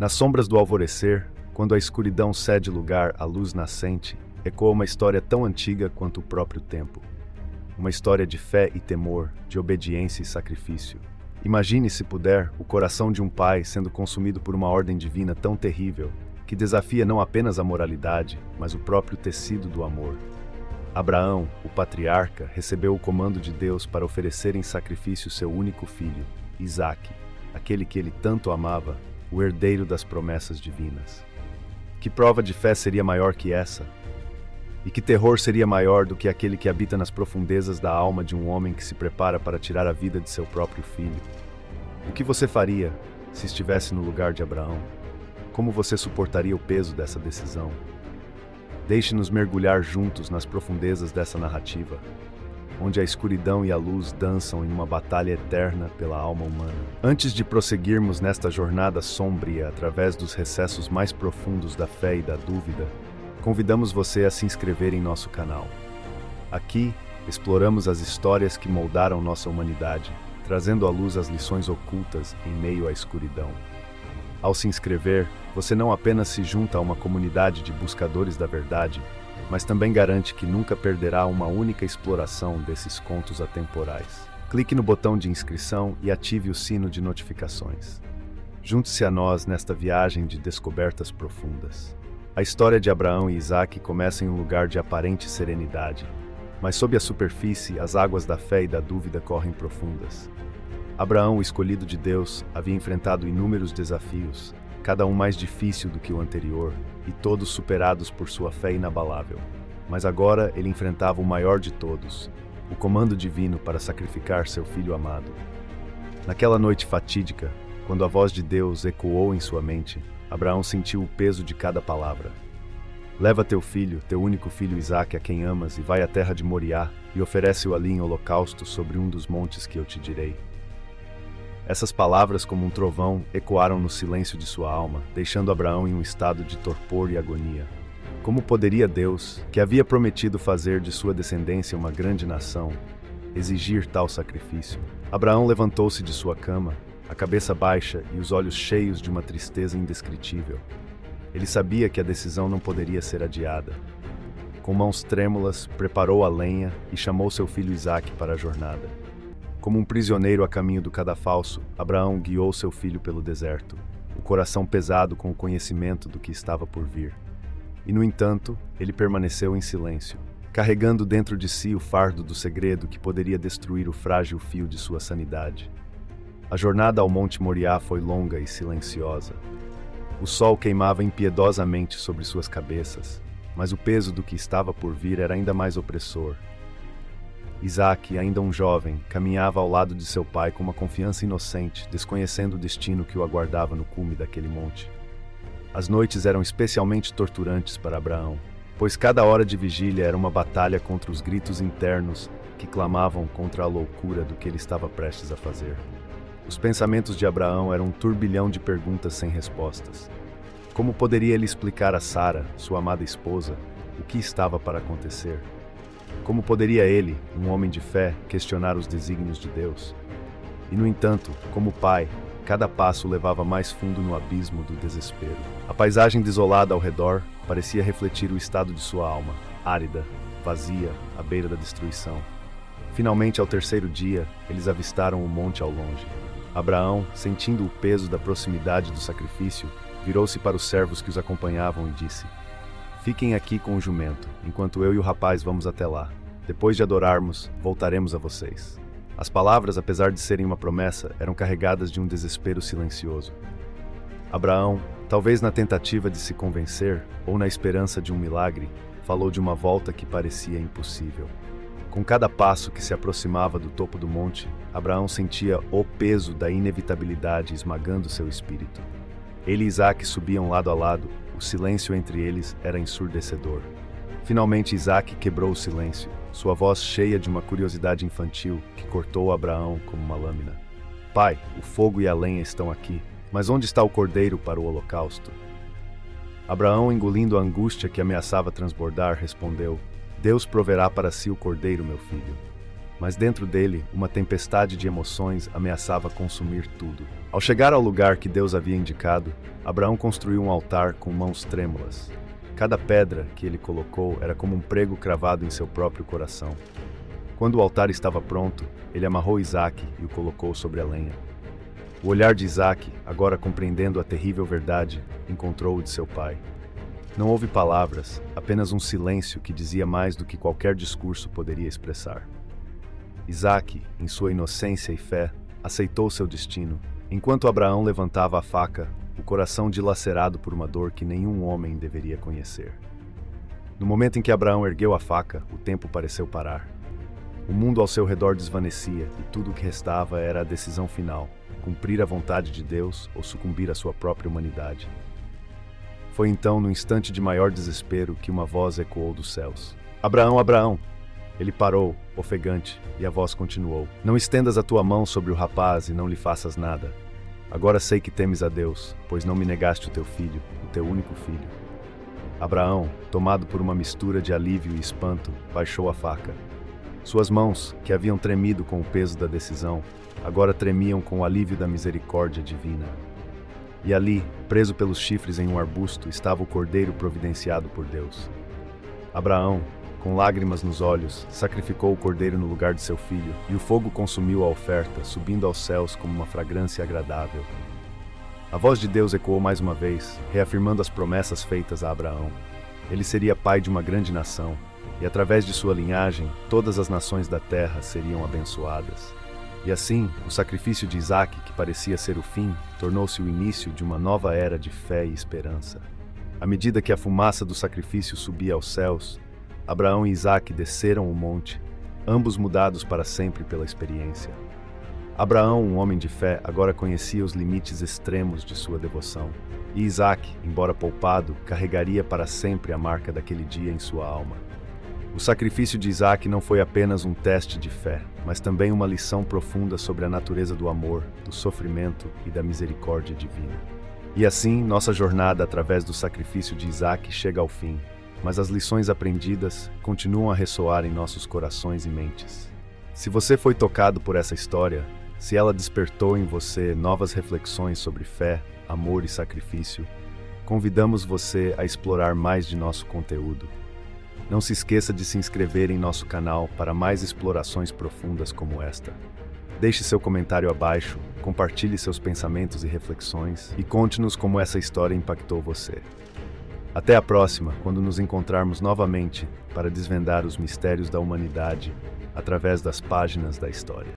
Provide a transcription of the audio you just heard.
Nas sombras do alvorecer, quando a escuridão cede lugar à luz nascente, ecoa uma história tão antiga quanto o próprio tempo. Uma história de fé e temor, de obediência e sacrifício. Imagine, se puder, o coração de um pai sendo consumido por uma ordem divina tão terrível, que desafia não apenas a moralidade, mas o próprio tecido do amor. Abraão, o patriarca, recebeu o comando de Deus para oferecer em sacrifício seu único filho, Isaque, aquele que ele tanto amava, o herdeiro das promessas divinas. Que prova de fé seria maior que essa? E que terror seria maior do que aquele que habita nas profundezas da alma de um homem que se prepara para tirar a vida de seu próprio filho? O que você faria se estivesse no lugar de Abraão? Como você suportaria o peso dessa decisão? Deixe-nos mergulhar juntos nas profundezas dessa narrativa, onde a escuridão e a luz dançam em uma batalha eterna pela alma humana. Antes de prosseguirmos nesta jornada sombria através dos recessos mais profundos da fé e da dúvida, convidamos você a se inscrever em nosso canal. Aqui, exploramos as histórias que moldaram nossa humanidade, trazendo à luz as lições ocultas em meio à escuridão. Ao se inscrever, você não apenas se junta a uma comunidade de buscadores da verdade, mas também garante que nunca perderá uma única exploração desses contos atemporais. Clique no botão de inscrição e ative o sino de notificações. Junte-se a nós nesta viagem de descobertas profundas. A história de Abraão e Isaque começa em um lugar de aparente serenidade, mas sob a superfície, as águas da fé e da dúvida correm profundas. Abraão, o escolhido de Deus, havia enfrentado inúmeros desafios, cada um mais difícil do que o anterior, e todos superados por sua fé inabalável. Mas agora ele enfrentava o maior de todos, o comando divino para sacrificar seu filho amado. Naquela noite fatídica, quando a voz de Deus ecoou em sua mente, Abraão sentiu o peso de cada palavra. Leva teu filho, teu único filho Isaque, a quem amas, e vai à terra de Moriá, e oferece-o ali em holocausto sobre um dos montes que eu te direi. Essas palavras, como um trovão, ecoaram no silêncio de sua alma, deixando Abraão em um estado de torpor e agonia. Como poderia Deus, que havia prometido fazer de sua descendência uma grande nação, exigir tal sacrifício? Abraão levantou-se de sua cama, a cabeça baixa e os olhos cheios de uma tristeza indescritível. Ele sabia que a decisão não poderia ser adiada. Com mãos trêmulas, preparou a lenha e chamou seu filho Isaque para a jornada. Como um prisioneiro a caminho do cadafalso, Abraão guiou seu filho pelo deserto, o coração pesado com o conhecimento do que estava por vir. E, no entanto, ele permaneceu em silêncio, carregando dentro de si o fardo do segredo que poderia destruir o frágil fio de sua sanidade. A jornada ao Monte Moriá foi longa e silenciosa. O sol queimava impiedosamente sobre suas cabeças, mas o peso do que estava por vir era ainda mais opressor. Isaque, ainda um jovem, caminhava ao lado de seu pai com uma confiança inocente, desconhecendo o destino que o aguardava no cume daquele monte. As noites eram especialmente torturantes para Abraão, pois cada hora de vigília era uma batalha contra os gritos internos que clamavam contra a loucura do que ele estava prestes a fazer. Os pensamentos de Abraão eram um turbilhão de perguntas sem respostas. Como poderia ele explicar a Sara, sua amada esposa, o que estava para acontecer? Como poderia ele, um homem de fé, questionar os desígnios de Deus? E, no entanto, como pai, cada passo o levava mais fundo no abismo do desespero. A paisagem desolada ao redor parecia refletir o estado de sua alma, árida, vazia, à beira da destruição. Finalmente, ao terceiro dia, eles avistaram o monte ao longe. Abraão, sentindo o peso da proximidade do sacrifício, virou-se para os servos que os acompanhavam e disse: "Fiquem aqui com o jumento, enquanto eu e o rapaz vamos até lá. Depois de adorarmos, voltaremos a vocês." As palavras, apesar de serem uma promessa, eram carregadas de um desespero silencioso. Abraão, talvez na tentativa de se convencer, ou na esperança de um milagre, falou de uma volta que parecia impossível. Com cada passo que se aproximava do topo do monte, Abraão sentia o peso da inevitabilidade esmagando seu espírito. Ele e Isaque subiam lado a lado, o silêncio entre eles era ensurdecedor. Finalmente Isaque quebrou o silêncio, sua voz cheia de uma curiosidade infantil que cortou Abraão como uma lâmina. "Pai, o fogo e a lenha estão aqui, mas onde está o cordeiro para o holocausto?" Abraão, engolindo a angústia que ameaçava transbordar, respondeu: "Deus proverá para si o cordeiro, meu filho." mas dentro dele, uma tempestade de emoções ameaçava consumir tudo. Ao chegar ao lugar que Deus havia indicado, Abraão construiu um altar com mãos trêmulas. Cada pedra que ele colocou era como um prego cravado em seu próprio coração. Quando o altar estava pronto, ele amarrou Isaque e o colocou sobre a lenha. O olhar de Isaque, agora compreendendo a terrível verdade, encontrou o de seu pai. Não houve palavras, apenas um silêncio que dizia mais do que qualquer discurso poderia expressar. Isaque, em sua inocência e fé, aceitou seu destino. Enquanto Abraão levantava a faca, o coração dilacerado por uma dor que nenhum homem deveria conhecer. No momento em que Abraão ergueu a faca, o tempo pareceu parar. O mundo ao seu redor desvanecia e tudo o que restava era a decisão final: cumprir a vontade de Deus ou sucumbir à sua própria humanidade. Foi então, no instante de maior desespero, que uma voz ecoou dos céus: Abraão, Abraão! Ele parou, ofegante, e a voz continuou: Não estendas a tua mão sobre o rapaz e não lhe faças nada. Agora sei que temes a Deus, pois não me negaste o teu filho, o teu único filho. Abraão, tomado por uma mistura de alívio e espanto, baixou a faca. Suas mãos, que haviam tremido com o peso da decisão, agora tremiam com o alívio da misericórdia divina. E ali, preso pelos chifres em um arbusto, estava o cordeiro providenciado por Deus. Abraão, com lágrimas nos olhos, sacrificou o cordeiro no lugar de seu filho, e o fogo consumiu a oferta, subindo aos céus como uma fragrância agradável. A voz de Deus ecoou mais uma vez, reafirmando as promessas feitas a Abraão. Ele seria pai de uma grande nação, e através de sua linhagem, todas as nações da terra seriam abençoadas. E assim, o sacrifício de Isaque, que parecia ser o fim, tornou-se o início de uma nova era de fé e esperança. À medida que a fumaça do sacrifício subia aos céus, Abraão e Isaque desceram o monte, ambos mudados para sempre pela experiência. Abraão, um homem de fé, agora conhecia os limites extremos de sua devoção. E Isaque, embora poupado, carregaria para sempre a marca daquele dia em sua alma. O sacrifício de Isaque não foi apenas um teste de fé, mas também uma lição profunda sobre a natureza do amor, do sofrimento e da misericórdia divina. E assim, nossa jornada através do sacrifício de Isaque chega ao fim, mas as lições aprendidas continuam a ressoar em nossos corações e mentes. Se você foi tocado por essa história, se ela despertou em você novas reflexões sobre fé, amor e sacrifício, convidamos você a explorar mais de nosso conteúdo. Não se esqueça de se inscrever em nosso canal para mais explorações profundas como esta. Deixe seu comentário abaixo, compartilhe seus pensamentos e reflexões e conte-nos como essa história impactou você. Até a próxima, quando nos encontrarmos novamente para desvendar os mistérios da humanidade através das páginas da história.